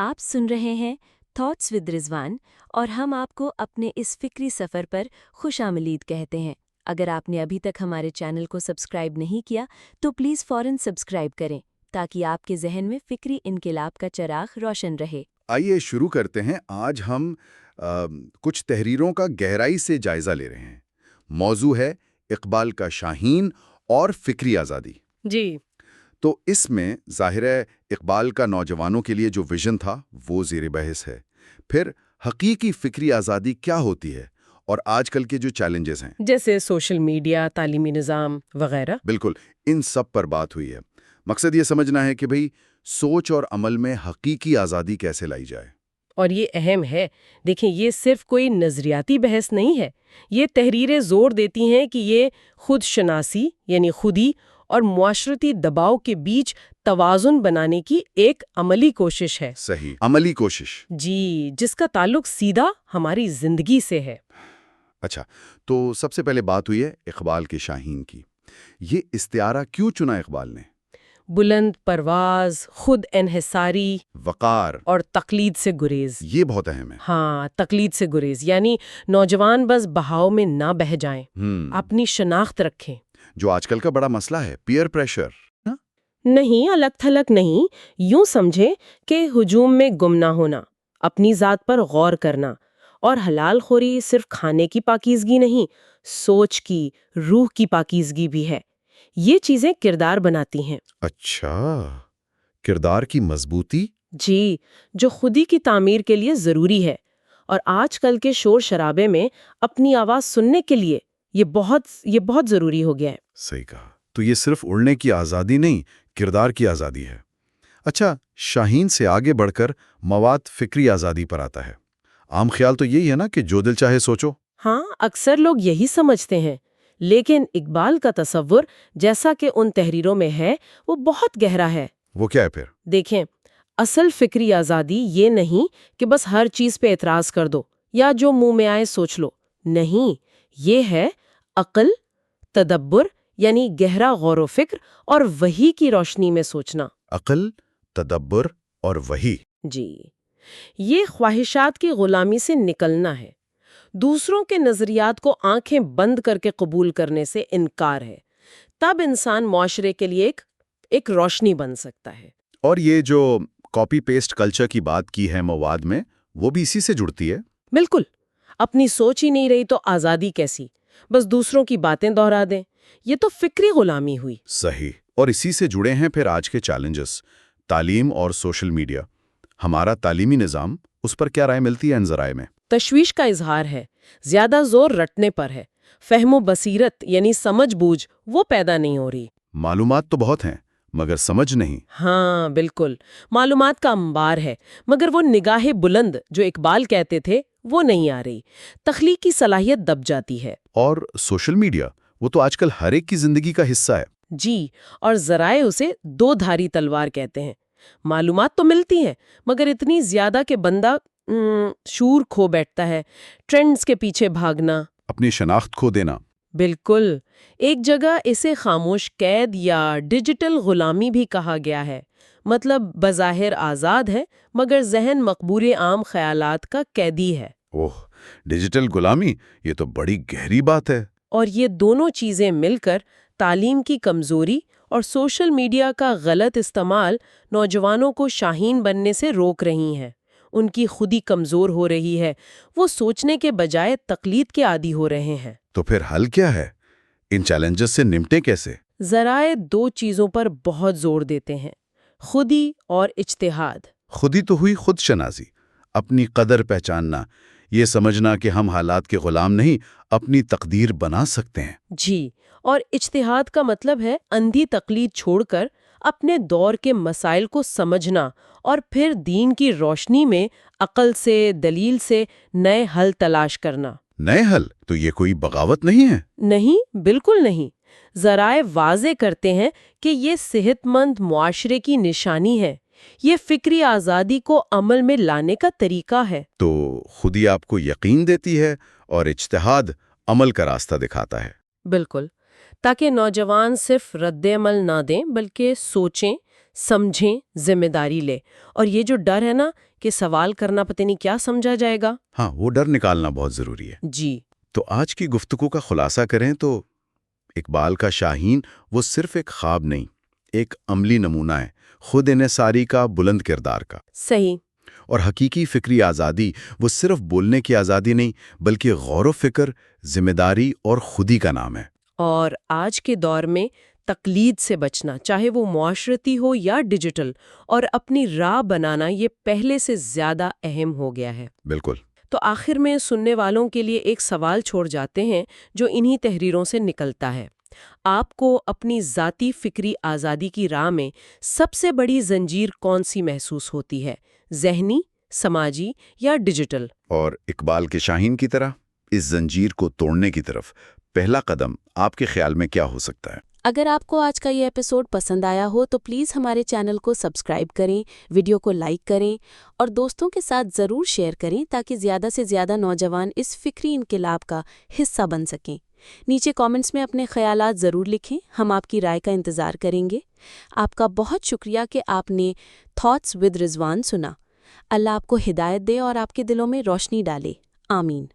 آپ سن رہے ہیں تھاٹس ود رضوان اور ہم آپ کو اپنے اس فکری سفر پر خوش آمدید کہتے ہیں۔ اگر آپ نے ابھی تک ہمارے چینل کو سبسکرائب نہیں کیا تو پلیز فوراً سبسکرائب کریں تاکہ آپ کے ذہن میں فکری انقلاب کا چراغ روشن رہے۔ آئیے شروع کرتے ہیں۔ آج ہم کچھ تحریروں کا گہرائی سے جائزہ لے رہے ہیں۔ موضوع ہے اقبال کا شاہین اور فکری آزادی۔ جی تو اس میں ظاہر ہے اقبال کا نوجوانوں کے لیے جو ویژن تھا وہ زیر بحث ہے۔ پھر حقیقی فکری آزادی کیا ہوتی ہے اور آج کل کے جو چیلنجز ہیں جیسے سوشل میڈیا، تعلیمی نظام وغیرہ۔ بالکل ان سب پر بات ہوئی ہے۔ مقصد یہ سمجھنا ہے کہ بھئی سوچ اور عمل میں حقیقی آزادی کیسے لائی جائے۔ اور یہ اہم ہے، دیکھیں یہ صرف کوئی نظریاتی بحث نہیں ہے، یہ تحریریں زور دیتی ہیں کہ یہ خود شناسی یعنی خودی اور معاشرتی دباؤ کے بیچ توازن بنانے کی ایک عملی کوشش ہے۔ صحیح، عملی کوشش۔ جی، جس کا تعلق سیدھا ہماری زندگی سے ہے۔ اچھا، تو سب سے پہلے بات ہوئی ہے اقبال کے شاہین کی۔ یہ استعارہ کیوں چنا اقبال نے؟ بلند پرواز، خود انحصاری، وقار اور تقلید سے گریز۔ یہ بہت اہم ہے۔ ہاں، تقلید سے گریز یعنی نوجوان بس بہاؤ میں نہ بہہ جائیں، اپنی شناخت رکھیں۔ جو آج کل کا بڑا مسئلہ ہے، پیئر پریشر۔ نہیں، الگ تھلگ نہیں، یوں سمجھے کہ ہجوم میں گم نہ ہونا، اپنی ذات پر غور کرنا، اور حلال خوری صرف کھانے کی پاکیزگی نہیں، سوچ کی، روح کی پاکیزگی بھی ہے۔ یہ چیزیں کردار بناتی ہیں۔ اچھا، کردار کی مضبوطی۔ جی، جو خودی کی تعمیر کے لیے ضروری ہے، اور آج کل کے شور شرابے میں اپنی آواز سننے کے لیے یہ بہت ضروری ہو گیا ہے۔ صحیح کہا۔ تو یہ صرف اڑنے کی آزادی نہیں، کردار کی آزادی ہے۔ اچھا، شاہین سے آگے بڑھ کر مواد فکری آزادی پر آتا ہے۔ عام خیال تو یہی ہے نا کہ جو دل چاہے سوچو۔ ہاں، اکثر لوگ یہی سمجھتے ہیں، لیکن اقبال کا تصور جیسا کہ ان تحریروں میں ہے وہ بہت گہرا ہے۔ وہ کیا ہے پھر؟ دیکھیں، اصل فکری آزادی یہ نہیں کہ بس ہر چیز پہ اعتراض کر دو یا جو منہ میں آئے سوچ لو۔ نہیں، یہ ہے عقل، تدبر یعنی گہرا غور و فکر اور وحی کی روشنی میں سوچنا۔ عقل، تدبر اور وحی۔ جی، یہ خواہشات کی غلامی سے نکلنا ہے، دوسروں کے نظریات کو آنکھیں بند کر کے قبول کرنے سے انکار ہے۔ تب انسان معاشرے کے لیے ایک روشنی بن سکتا ہے۔ اور یہ جو کاپی پیسٹ کلچر کی بات کی ہے مواد میں، وہ بھی اسی سے جڑتی ہے۔ بالکل، اپنی سوچ ہی نہیں رہی تو آزادی کیسی؟ بس دوسروں کی باتیں دہرا دیں، یہ تو فکری غلامی ہوئی۔ صحیح، اور اسی سے جڑے ہیں پھر آج کے چیلنجز، تعلیم اور سوشل میڈیا۔ ہمارا تعلیمی نظام، اس پر کیا رائے ملتی ہے ان ذرائع میں؟ تشویش کا اظہار ہے، زیادہ زور رٹنے پر ہے، فہم و بصیرت یعنی سمجھ بوجھ وہ پیدا نہیں ہو رہی۔ معلومات تو بہت ہیں مگر سمجھ نہیں۔ ہاں بالکل، معلومات کا انبار ہے مگر وہ نگاہ بلند جو اقبال کہتے تھے وہ نہیں آ رہی، تخلیقی صلاحیت دب جاتی ہے۔ اور سوشل میڈیا، وہ تو آج کل ہر ایک کی زندگی کا حصہ ہے۔ جی، اور ذرائع اسے دو دھاری تلوار کہتے ہیں۔ معلومات تو ملتی ہیں مگر اتنی زیادہ کہ بندہ شعور کھو بیٹھتا ہے، ٹرینڈز کے پیچھے بھاگنا، اپنی شناخت کھو دینا۔ بالکل، ایک جگہ اسے خاموش قید یا ڈیجیٹل غلامی بھی کہا گیا ہے، مطلب بظاہر آزاد ہے مگر ذہن مقبول عام خیالات کا قیدی ہے۔ اوہ، ڈیجیٹل غلامی، یہ تو بڑی گہری بات ہے۔ اور یہ دونوں چیزیں مل کر تعلیم کی کمزوری اور سوشل میڈیا کا غلط استعمال نوجوانوں کو شاہین بننے سے روک رہی ہیں۔ ان کی خودی کمزور ہو رہی ہے، وہ سوچنے کے بجائے تقلید کے عادی ہو رہے ہیں۔ تو پھر حل کیا ہے؟ ان چیلنجز سے نمٹیں کیسے؟ ذرائع دو چیزوں پر بہت زور دیتے ہیں، خودی اور اجتہاد۔ خودی تو ہوئی خود شناسی، اپنی قدر پہچاننا، یہ سمجھنا کہ ہم حالات کے غلام نہیں، اپنی تقدیر بنا سکتے ہیں۔ جی، اور اجتہاد کا مطلب ہے اندھی تقلید چھوڑ کر اپنے دور کے مسائل کو سمجھنا اور پھر دین کی روشنی میں عقل سے، دلیل سے نئے حل تلاش کرنا۔ نئے حل؟ تو یہ کوئی بغاوت نہیں ہے؟ نہیں، بالکل نہیں۔ ذرائع واضح کرتے ہیں کہ یہ صحت مند معاشرے کی نشانی ہے، یہ فکری آزادی کو عمل میں لانے کا طریقہ ہے۔ تو خودی آپ کو یقین دیتی ہے اور اجتہاد عمل کا راستہ دکھاتا ہے۔ بالکل، تاکہ نوجوان صرف رد عمل نہ دیں بلکہ سوچیں، سمجھیں، ذمہ داری لے، اور یہ جو ڈر ہے نا کہ سوال کرنا پتہ نہیں کیا سمجھا جائے گا. ہاں، وہ ڈر نکالنا بہت ضروری ہے. جی. تو آج کی گفتگو کا خلاصہ کریں تو اقبال کا شاہین وہ صرف ایک خواب نہیں، ایک عملی نمونہ ہے، خود انحصاری کا، بلند کردار کا. صحیح. اور حقیقی فکری آزادی وہ صرف بولنے کی آزادی نہیں، بلکہ غور و فکر، ذمہ داری اور خودی کا نام ہے. اور آج کے دور میں تقلید سے بچنا، چاہے وہ معاشرتی ہو یا ڈیجیٹل، اور اپنی راہ بنانا یہ پہلے سے زیادہ اہم ہو گیا ہے. بالکل. تو آخر میں سننے والوں کے لیے ایک سوال چھوڑ جاتے ہیں جو انہی تحریروں سے نکلتا ہے. آپ کو اپنی ذاتی فکری آزادی کی راہ میں سب سے بڑی زنجیر کون سی محسوس ہوتی ہے؟ ذہنی، سماجی یا ڈیجیٹل؟ اور اقبال کے شاہین کی طرح اس زنجیر کو توڑنے کی طرف پہلا قدم آپ کے خیال میں کیا ہو سکتا ہے؟ اگر آپ کو آج کا یہ ایپیسوڈ پسند آیا ہو تو پلیز ہمارے چینل کو سبسکرائب کریں، ویڈیو کو لائک کریں اور دوستوں کے ساتھ ضرور شیئر کریں تاکہ زیادہ سے زیادہ نوجوان اس فکری انقلاب کا حصہ بن سکیں. نیچے کامنٹس میں اپنے خیالات ضرور لکھیں، ہم آپ کی رائے کا انتظار کریں گے. آپ کا بہت شکریہ کہ آپ نے تھاٹس ود رضوان سنا. اللہ آپ کو ہدایت دے اور آپ کے دلوں میں روشنی ڈالے. آمین.